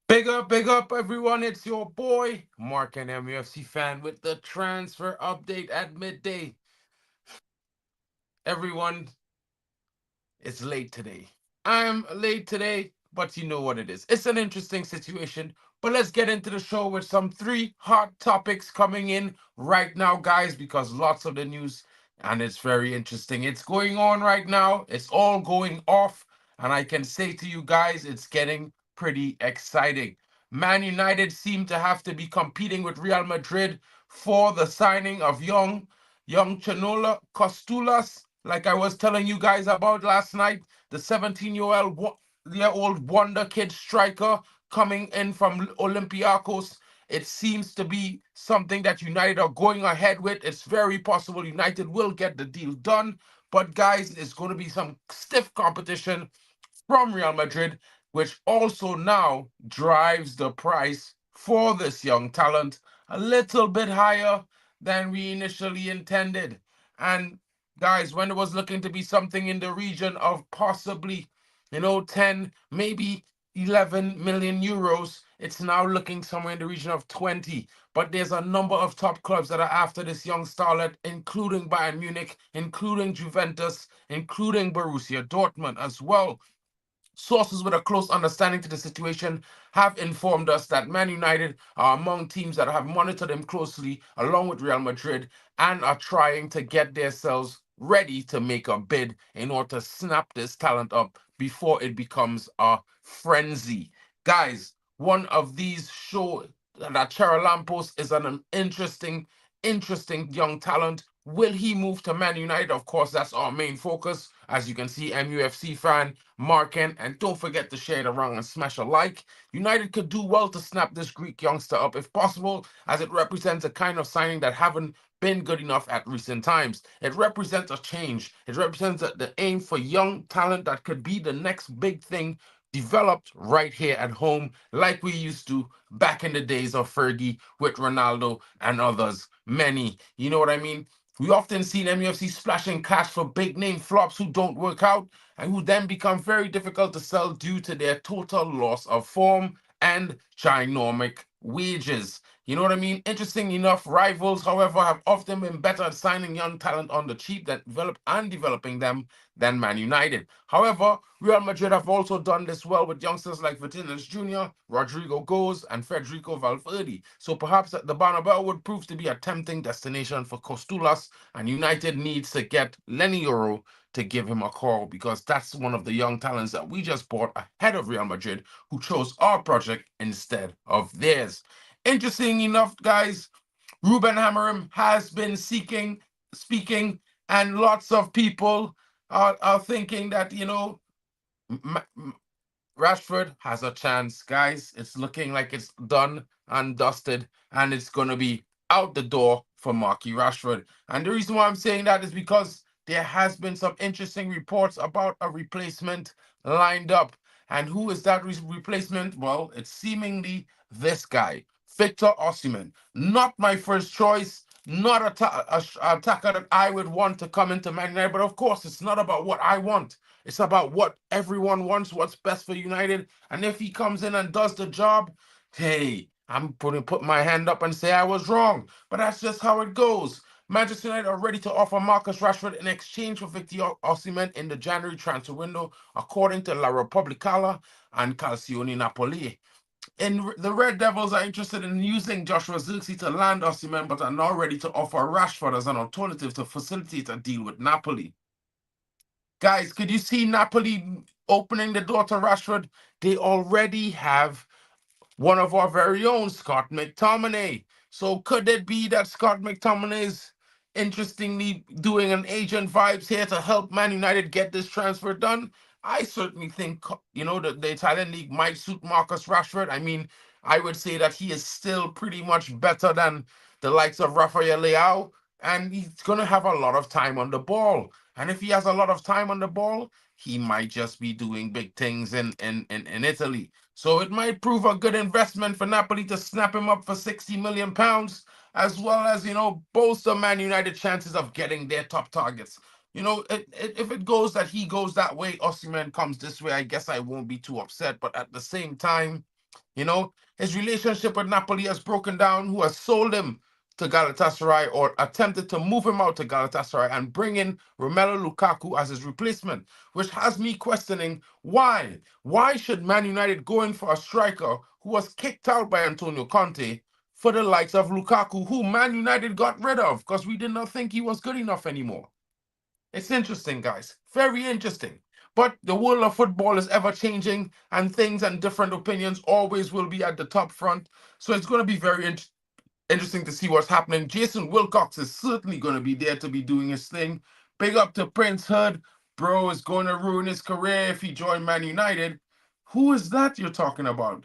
Big up, everyone. It's your boy, Mark and MUFC fan with the transfer update at midday. Everyone, it's late today. I'm late today, but you know what it is. It's an interesting situation. But let's get into the show with some three hot topics coming in right now, guys, because lots of the news and it's very interesting. It's going on right now. It's all going off. And I can say to you guys, it's getting pretty exciting. Man United seem to have to be competing with Real Madrid for the signing of young Chanola Costulas, like I was telling you guys about last night, the 17-year-old wonder kid striker coming in from Olympiacos. It seems to be something that United are going ahead with. It's very possible United will get the deal done. But guys, it's going to be some stiff competition from Real Madrid, which also now drives the price for this young talent a little bit higher than we initially intended. And guys, when it was looking to be something in the region of possibly, 10, maybe 11 million euros, it's now looking somewhere in the region of 20. But there's a number of top clubs that are after this young starlet, including Bayern Munich, including Juventus, including Borussia Dortmund as well. Sources with a close understanding to the situation have informed us that Man United are among teams that have monitored him closely, along with Real Madrid, and are trying to get themselves ready to make a bid in order to snap this talent up before it becomes a frenzy. Guys, one of these show that Lampos is an interesting young talent. Will he move to Man United? Of course, that's our main focus. As you can see, MUFC fan, Marken, and don't forget to share it around and smash a like. United could do well to snap this Greek youngster up if possible, as it represents a kind of signing that haven't been good enough at recent times. It represents a change. It represents the aim for young talent that could be the next big thing developed right here at home, like we used to back in the days of Fergie with Ronaldo and others. Many, you know what I mean? We often see MUFC splashing cash for big name flops who don't work out and who then become very difficult to sell due to their total loss of form and ginormic wages. You know what I mean? Interesting enough, rivals, however, have often been better at signing young talent on the cheap that developing them than Man United. However, Real Madrid have also done this well with youngsters like Vitinus Jr., Rodrigo Goes, and Federico Valverde. So perhaps the Bernabeu would prove to be a tempting destination for Costulas, and United needs to get Lenny Euro to give him a call because that's one of the young talents that we just bought ahead of Real Madrid who chose our project instead of theirs. Interesting enough, guys, Ruben Amorim has been speaking, and lots of people are thinking that, Rashford has a chance, guys. It's looking like it's done and dusted, and it's going to be out the door for Marky Rashford. And the reason why I'm saying that is because there has been some interesting reports about a replacement lined up. And who is that replacement? Well, it's seemingly this guy, Victor Osimhen. Not my first choice, not a attacker that I would want to come into Man United, but of course, it's not about what I want. It's about what everyone wants, what's best for United. And if he comes in and does the job, hey, I'm putting put my hand up and say I was wrong. But that's just how it goes. Manchester United are ready to offer Marcus Rashford in exchange for Victor Osimhen in the January transfer window, according to La Repubblica and Calcioni Napoli. And the Red Devils are interested in using Joshua Zirkzee to land Osimhen, but are now ready to offer Rashford as an alternative to facilitate a deal with Napoli. Guys, could you see Napoli opening the door to Rashford? They already have one of our very own, Scott McTominay. So could it be that Scott McTominay is interestingly doing an agent vibes here to help Man United get this transfer done? I certainly think, the Italian league might suit Marcus Rashford. I mean, I would say that he is still pretty much better than the likes of Rafael Leao, and he's going to have a lot of time on the ball. And if he has a lot of time on the ball, he might just be doing big things in Italy. So it might prove a good investment for Napoli to snap him up for £60 million, as well as, bolster Man United chances of getting their top targets. if it goes that he goes that way, Osimhen comes this way, I guess I won't be too upset. But at the same time, his relationship with Napoli has broken down, who has sold him to Galatasaray or attempted to move him out to Galatasaray and bring in Romelu Lukaku as his replacement, which has me questioning why. Why should Man United go in for a striker who was kicked out by Antonio Conte for the likes of Lukaku, who Man United got rid of because we did not think he was good enough anymore? It's interesting, guys. Very interesting. But the world of football is ever changing, and things and different opinions always will be at the top front. So it's going to be very interesting to see what's happening. Jason Wilcox is certainly going to be there to be doing his thing. Big up to Prince Hood. Bro is going to ruin his career if he joined Man United. Who is that you're talking about?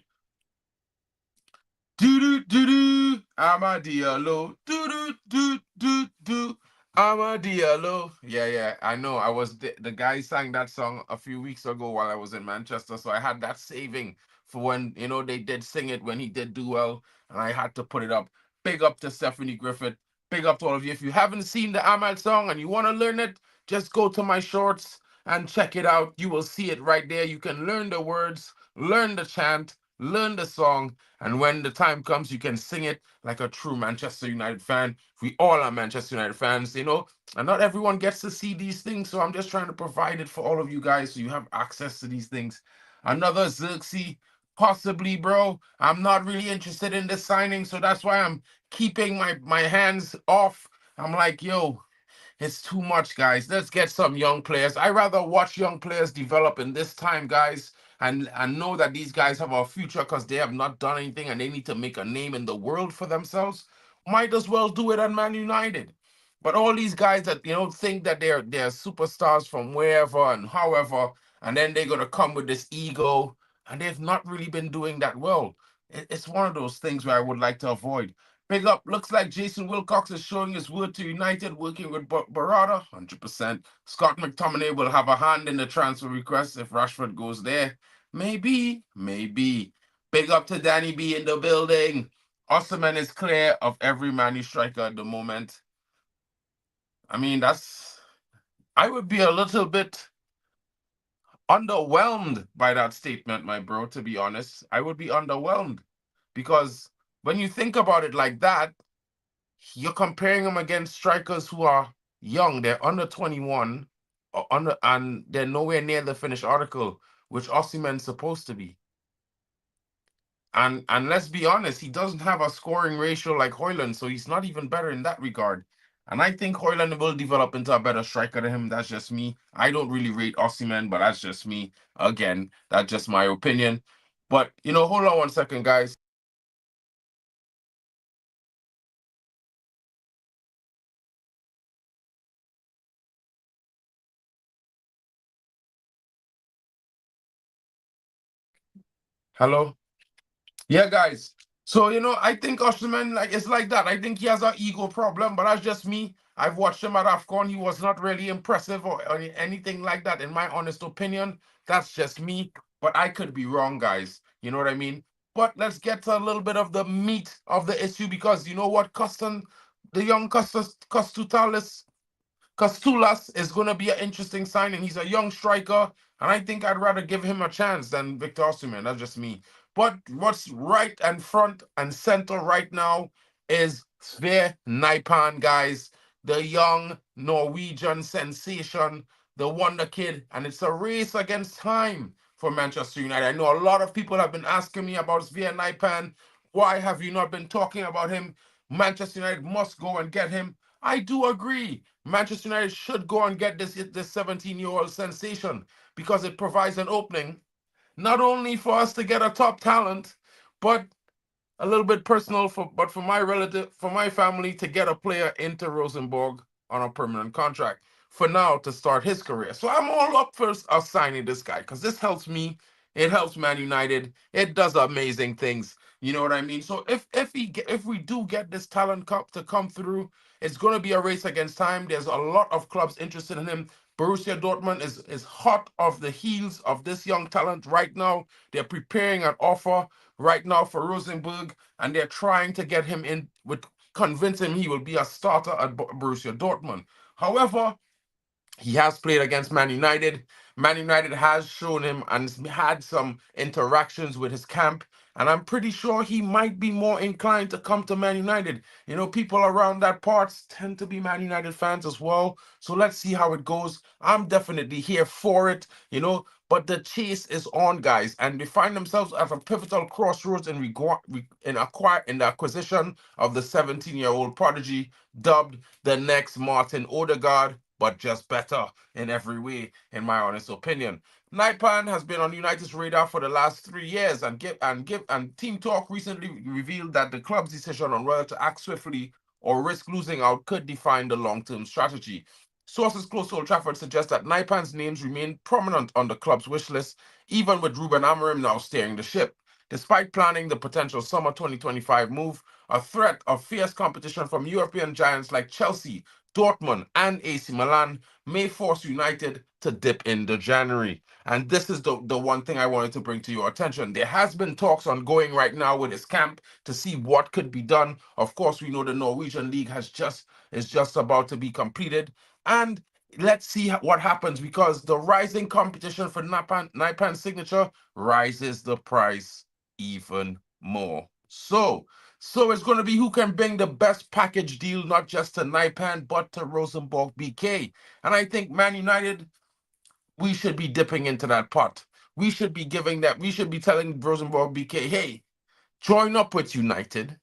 Do do do do, I'm a Diallo. Do do do do do, I'm a Diallo. Yeah, I know. I was the guy sang that song a few weeks ago while I was in Manchester, so I had that saving for when they did sing it when he did do well, and I had to put it up. Big up to Stephanie Griffith. Big up to all of you. If you haven't seen the Amal song and you want to learn it, just go to my shorts and check it out. You will see it right there. You can learn the words, learn the chant, learn the song, and when the time comes, you can sing it like a true Manchester United fan. We all are Manchester United fans, and not everyone gets to see these things. So I'm just trying to provide it for all of you guys so you have access to these things. Another Xerxes, possibly, bro. I'm not really interested in this signing, so that's why I'm keeping my hands off. I'm like, yo, it's too much, guys. Let's get some young players. I rather watch young players develop in this time, guys, and know that these guys have a future because they have not done anything and they need to make a name in the world for themselves. Might as well do it at Man United. But all these guys that think that they're superstars from wherever and however, and then they're gonna come with this ego, and they've not really been doing that well. It's one of those things where I would like to avoid. Big up. Looks like Jason Wilcox is showing his word to United, working with Barada, 100%. Scott McTominay will have a hand in the transfer request if Rashford goes there. Maybe, maybe. Big up to Danny B in the building. Osimhen is clear of every Man U striker at the moment. I mean, I would be a little bit underwhelmed by that statement, my bro, to be honest. I would be underwhelmed because when you think about it like that, you're comparing them against strikers who are young. They're under 21 or and they're nowhere near the finished article, which Osimhen's supposed to be. And let's be honest, he doesn't have a scoring ratio like Højlund, so he's not even better in that regard. And I think Højlund will develop into a better striker than him. That's just me. I don't really rate Osimhen, but that's just me. Again, that's just my opinion. But hold on one second, guys. Hello? Yeah, guys. So, I think Osimhen, like, it's like that. I think he has an ego problem, but that's just me. I've watched him at AFCON. He was not really impressive or anything like that, in my honest opinion. That's just me. But I could be wrong, guys. You know what I mean? But let's get to a little bit of the meat of the issue because you know what? The young Costutalis Castulas is going to be an interesting signing. He's a young striker, and I think I'd rather give him a chance than Victor Osimhen. That's just me. But what's right and front and center right now is Sve Naipan, guys, the young Norwegian sensation, the wonder kid, and it's a race against time for Manchester United. I know a lot of people have been asking me about Sve Naipan. Why have you not been talking about him? Manchester United must go and get him. I do agree. Manchester United should go and get this 17-year-old sensation because it provides an opening not only for us to get a top talent, but a little bit personal for my relative, for my family to get a player into Rosenborg on a permanent contract for now to start his career. So I'm all up for us signing this guy because this helps me. It helps Man United. It does amazing things. You know what I mean? So if we do get this talent cup to come through, it's going to be a race against time. There's a lot of clubs interested in him. Borussia Dortmund is hot off the heels of this young talent right now. They're preparing an offer right now for Rosenborg, and they're trying to get him in with convince him he will be a starter at Borussia Dortmund. However, He has played against Man United. Man United has shown him and had some interactions with his camp. And I'm pretty sure he might be more inclined to come to Man United. You know, people around that part tend to be Man United fans as well. So let's see how it goes. I'm definitely here for it, you know. But the chase is on, guys, and they find themselves at a pivotal crossroads in the acquisition of the 17-year-old prodigy, dubbed the next Martin Odegaard, but just better in every way, in my honest opinion. Naipan has been on United's radar for the last 3 years, and Team Talk recently revealed that the club's decision on whether to act swiftly or risk losing out could define the long-term strategy. Sources close to Old Trafford suggest that Naipan's names remain prominent on the club's wish list, even with Ruben Amorim now steering the ship. Despite planning the potential summer 2025 move, a threat of fierce competition from European giants like Chelsea, Dortmund, and AC Milan may force United to dip into January. And this is the one thing I wanted to bring to your attention. There has been talks ongoing right now with his camp to see what could be done. Of course, we know the Norwegian league is just about to be completed. And let's see what happens, because the rising competition for Naipan's signature rises the price even more. So it's going to be who can bring the best package deal, not just to Naipan, but to Rosenborg BK. And I think Man United, we should be dipping into that pot. We should be telling Rosenborg BK, hey, join up with United.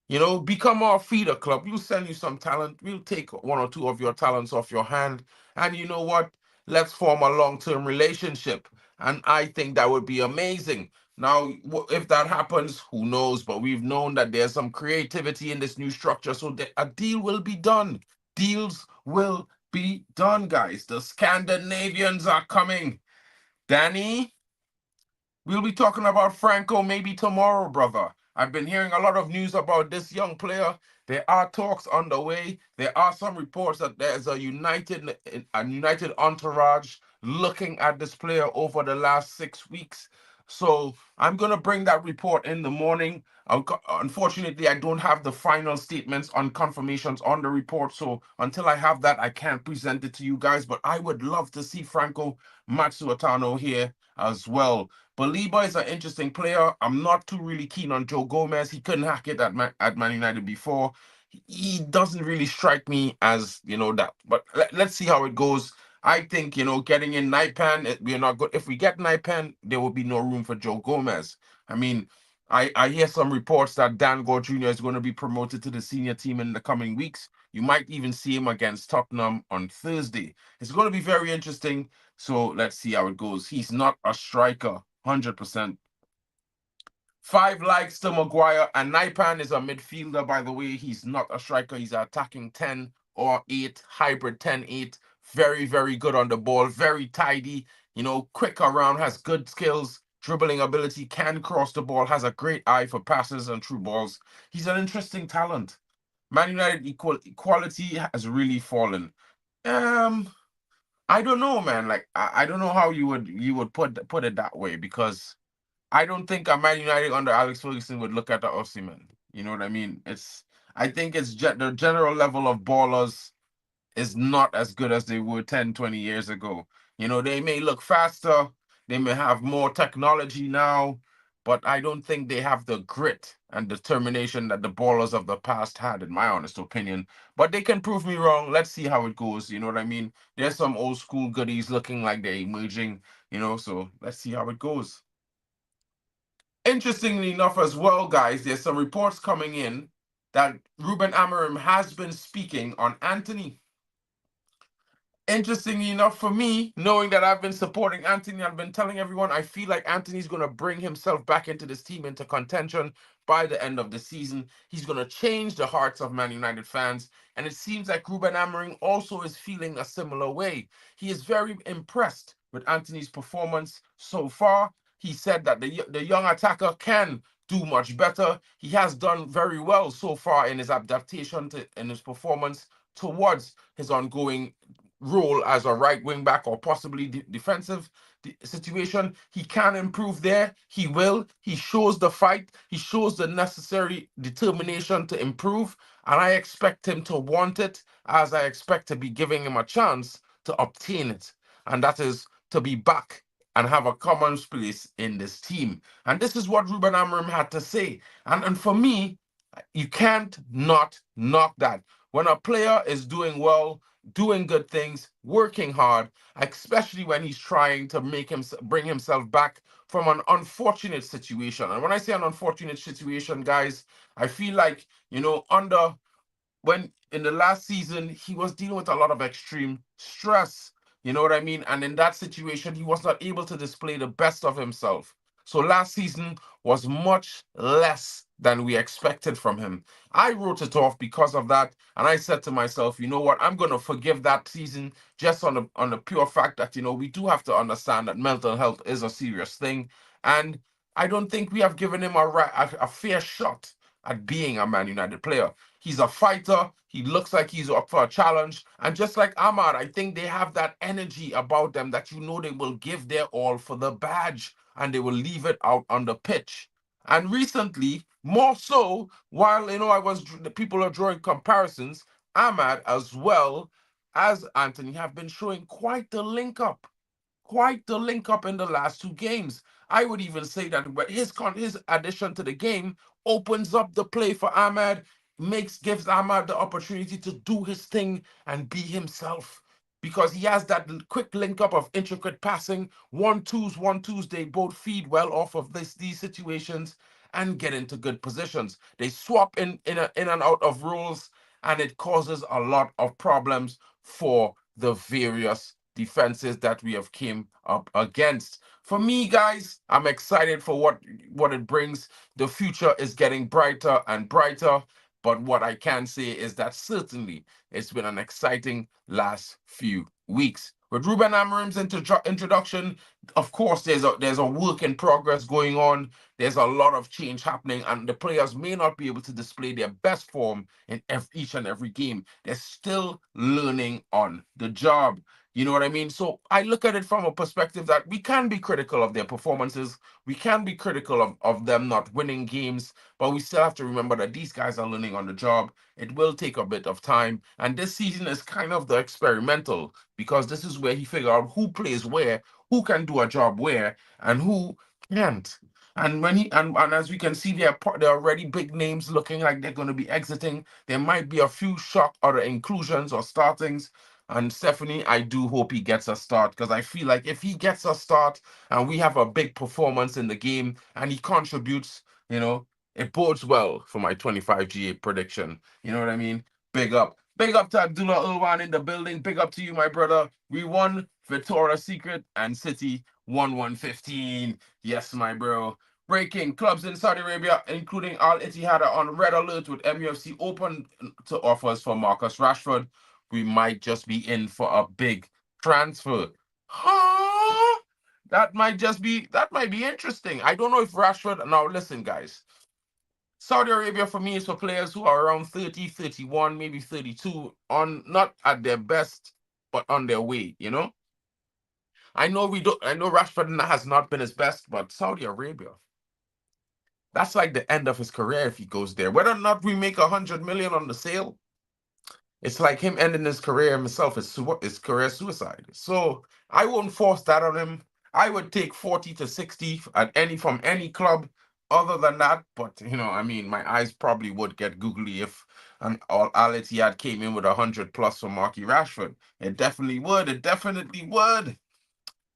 You know, become our feeder club. We'll send you some talent. We'll take one or two of your talents off your hand. And you know what? Let's form a long-term relationship. And I think that would be amazing. Now, if that happens, who knows? But we've known that there's some creativity in this new structure. So a deal will be done. Deals will be done, guys. The Scandinavians are coming. Danny, we'll be talking about Franco maybe tomorrow, brother. I've been hearing a lot of news about this young player. There are talks underway. There are some reports that there's a United entourage looking at this player over the last 6 weeks. So I'm gonna bring that report in the morning. Unfortunately, I don't have the final statements on confirmations on the report. So until I have that, I can't present it to you guys. But I would love to see Franco Matsuatano here as well. Baliba is an interesting player. I'm not too really keen on Joe Gomez. He couldn't hack it at Man United before. He doesn't really strike me as, that. But let's see how it goes. I think, getting in Naipan, we're not good. If we get Naipan, there will be no room for Joe Gomez. I mean, I hear some reports that Dan Gore Jr. is going to be promoted to the senior team in the coming weeks. You might even see him against Tottenham on Thursday. It's going to be very interesting. So let's see how it goes. He's not a striker, 100%. 5 likes to Maguire. And Naipan is a midfielder, by the way. He's not a striker. He's an attacking 10 or 8, hybrid 10-8. Very, very good on the ball. Very tidy. Quick around, has good skills, dribbling ability, can cross the ball, has a great eye for passes and through balls. He's an interesting talent. Man United equality has really fallen. Um, I don't know, man. Like I don't know how you would put it that way, because I don't think a Man United under Alex Ferguson would look at the Osimhen. You know what I mean? I think it's the general level of ballers is not as good as they were 10, 20 years ago. They may look faster, they may have more technology now, but I don't think they have the grit and determination that the ballers of the past had, in my honest opinion. But they can prove me wrong. Let's see how it goes. You know what I mean? There's some old school goodies looking like they're emerging, so let's see how it goes. Interestingly enough, as well, guys, there's some reports coming in that Ruben Amorim has been speaking on Anthony. Interestingly enough, for me, knowing that I've been supporting Anthony, I've been telling everyone I feel like Anthony's going to bring himself back into this team, into contention by the end of the season. He's going to change the hearts of Man United fans. And it seems like Ruben Amorim also is feeling a similar way. He is very impressed with Anthony's performance so far. He said that the young attacker can do much better. He has done very well so far in his adaptation in his performance towards his ongoing role as a right wing back, or possibly defensive situation. He can improve there. He will. He shows the fight. He shows the necessary determination to improve. And I expect him to want it, as I expect to be giving him a chance to obtain it, and that is to be back and have a common place in this team. And this is what Ruben Amorim had to say. And for me, you can't not knock that. When a player is doing well, doing good things, working hard, especially when he's trying to make him bring himself back from an unfortunate situation. And when I say an unfortunate situation, guys, I feel like, under when in the last season he was dealing with a lot of extreme stress. You know what I mean? And in that situation, he was not able to display the best of himself. So last season was much less than we expected from him. I wrote it off because of that, and I said to myself, you know what? I'm going to forgive that season just on the pure fact that we do have to understand that mental health is a serious thing, and I don't think we have given him a fair shot at being a Man United player. He's a fighter. He looks like he's up for a challenge. And just like Ahmad, I think they have that energy about them that they will give their all for the badge and they will leave it out on the pitch. And recently, more so, while the people are drawing comparisons, Ahmad as well as Anthony have been showing quite the link up in the last two games. I would even say that his addition to the game opens up the play for Ahmad, gives Ahmad the opportunity to do his thing and be himself. Because he has that quick link up of intricate passing, one twos. They both feed well off of these situations and get into good positions. They swap in and out of roles, and it causes a lot of problems for the various defenses that we have came up against. For me, guys, I'm excited for what it brings. The future is getting brighter and brighter. But what I can say is that certainly it's been an exciting last few weeks. With Ruben Amorim's introduction, of course, there's a work in progress going on. There's a lot of change happening, and the players may not be able to display their best form in each and every game. They're still learning on the job. You know what I mean? So I look at it from a perspective that we can be critical of their performances. We can be critical of them not winning games, but we still have to remember that these guys are learning on the job. It will take a bit of time. And this season is kind of the experimental, because this is where he figure out who plays where, who can do a job where, and who can't. And when and as we can see, there are already big names looking like they're going to be exiting. There might be a few shock other inclusions or startings. And Stephanie, I do hope he gets a start, because I feel like if he gets a start and we have a big performance in the game and he contributes, it bodes well for my 25 GA prediction. You know what I mean? Big up. Big up to Abdullah Ulwan in the building. Big up to you, my brother. We won Victoria's Secret and City won 115. Yes, my bro. Breaking clubs in Saudi Arabia, including Al Ittihad, are on red alert with MUFC open to offers for Marcus Rashford. We might just be in for a big transfer. Huh? That might be interesting. I don't know if Rashford. Now listen, guys. Saudi Arabia for me is for players who are around 30, 31, maybe 32, on not at their best, but on their way. I know Rashford has not been his best, but Saudi Arabia, that's like the end of his career if he goes there. Whether or not we make 100 million on the sale, it's like him ending his career himself is career suicide. So I won't force that on him. I would take 40 to 60 at from any club other than that. But I mean, my eyes probably would get googly if an Al Ittihad came in with 100 plus for Marky Rashford. It definitely would. It definitely would.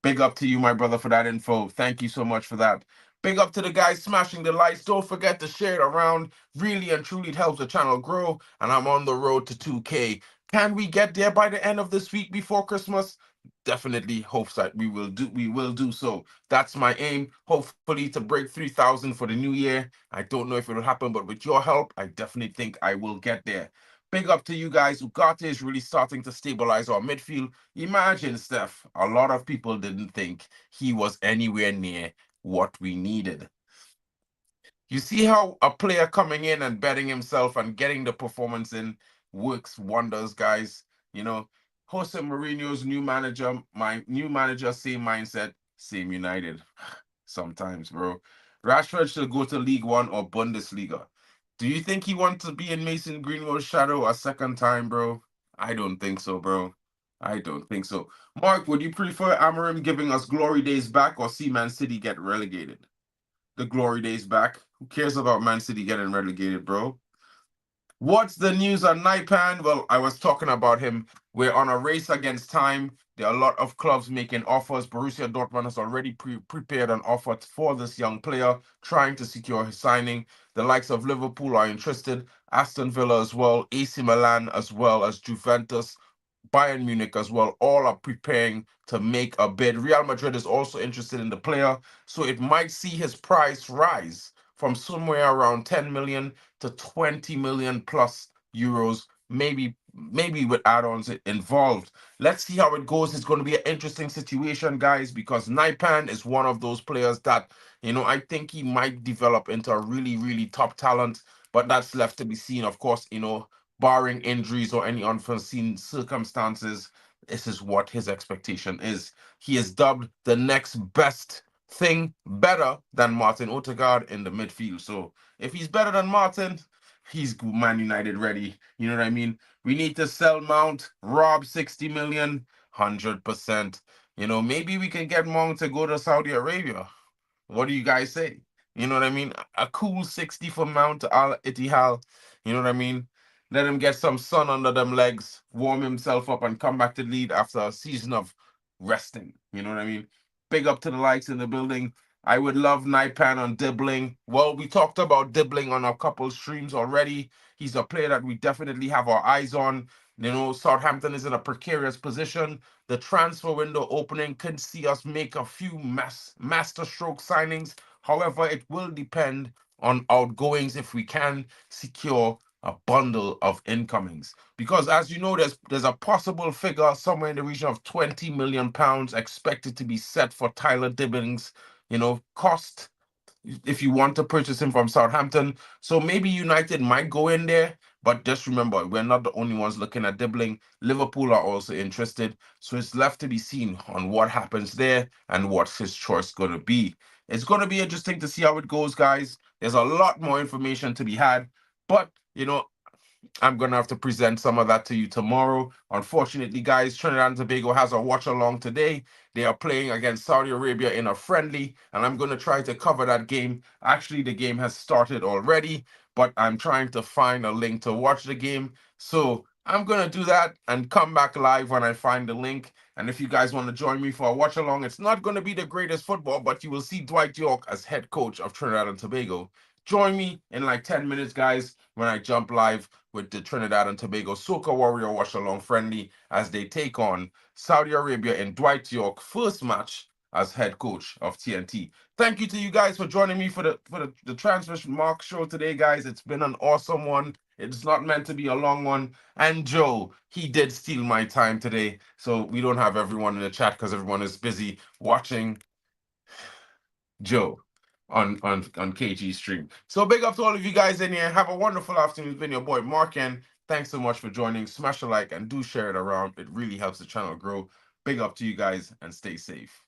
Big up to you, my brother, for that info. Thank you so much for that. Big up to the guys smashing the lights. Don't forget to share it around. Really and truly, it helps the channel grow. And I'm on the road to 2K. Can we get there by the end of this week before Christmas? Definitely hopes that we will do so. That's my aim. Hopefully to break 3,000 for the new year. I don't know if it'll happen, but with your help, I definitely think I will get there. Big up to you guys. Ugarte is really starting to stabilize our midfield. Imagine, Steph, a lot of people didn't think he was anywhere near what we needed. You see how a player coming in and betting himself and getting the performance in works wonders, guys. You know, Jose Mourinho's new manager, my new manager, same mindset, same United. Sometimes, bro. Rashford should go to League One or Bundesliga. Do you think he wants to be in Mason Greenwood's shadow a second time, bro? I don't think so, bro. I don't think so. Mark, would you prefer Amorim giving us glory days back or see Man City get relegated? The glory days back. Who cares about Man City getting relegated, bro? What's the news on Naipan? Well, I was talking about him. We're on a race against time. There are a lot of clubs making offers. Borussia Dortmund has already prepared an offer for this young player, trying to secure his signing. The likes of Liverpool are interested, Aston Villa as well, AC Milan as well as Juventus, Bayern Munich as well, all are preparing to make a bid. Real Madrid is also interested in the player, so it might see his price rise from somewhere around 10 million to 20 million plus euros, maybe with add-ons involved. Let's see how it goes. It's going to be an interesting situation, guys, because Naipan is one of those players that, I think he might develop into a really, really top talent, but that's left to be seen. Of course, barring injuries or any unforeseen circumstances, this is what his expectation is. He is dubbed the next best thing, better than Martin Odegaard in the midfield. So if he's better than Martin, he's Man United ready. You know what I mean? We need to sell Mount, rob 60 million, 100%. Maybe we can get Mount to go to Saudi Arabia. What do you guys say? You know what I mean? A cool 60 for Mount Al Ittihad. You know what I mean? Let him get some sun under them legs, warm himself up, and come back to lead after a season of resting. You know what I mean? Big up to the likes in the building. I would love Naipan on Dibbling. Well, we talked about Dibbling on a couple streams already. He's a player that we definitely have our eyes on. Southampton is in a precarious position. The transfer window opening could see us make a few master stroke signings. However, it will depend on outgoings if we can secure a bundle of incomings. Because as you know, there's a possible figure somewhere in the region of £20 million expected to be set for Tyler Dibbing's, cost if you want to purchase him from Southampton. So maybe United might go in there, but just remember, we're not the only ones looking at Dibbling. Liverpool are also interested. So it's left to be seen on what happens there and what's his choice going to be. It's going to be interesting to see how it goes, guys. There's a lot more information to be had, but, I'm going to have to present some of that to you tomorrow. Unfortunately, guys, Trinidad and Tobago has a watch along today. They are playing against Saudi Arabia in a friendly, and I'm going to try to cover that game. Actually, the game has started already, but I'm trying to find a link to watch the game. So I'm going to do that and come back live when I find the link. And if you guys want to join me for a watch along, it's not going to be the greatest football, but you will see Dwight York as head coach of Trinidad and Tobago. Join me in like 10 minutes, guys, when I jump live with the Trinidad and Tobago Soca Warrior Watch Along friendly as they take on Saudi Arabia in Dwight York's first match as head coach of TNT. Thank you to you guys for joining me for the TransferMARKT show today, guys. It's been an awesome one. It's not meant to be a long one. And Joe, he did steal my time today. So we don't have everyone in the chat because everyone is busy watching Joe on KG stream. So big up to all of you guys in here. Have a wonderful afternoon. It's been your boy Markin. Thanks so much for joining. Smash a like and do share it around. It really helps the channel grow. Big up to you guys and stay safe.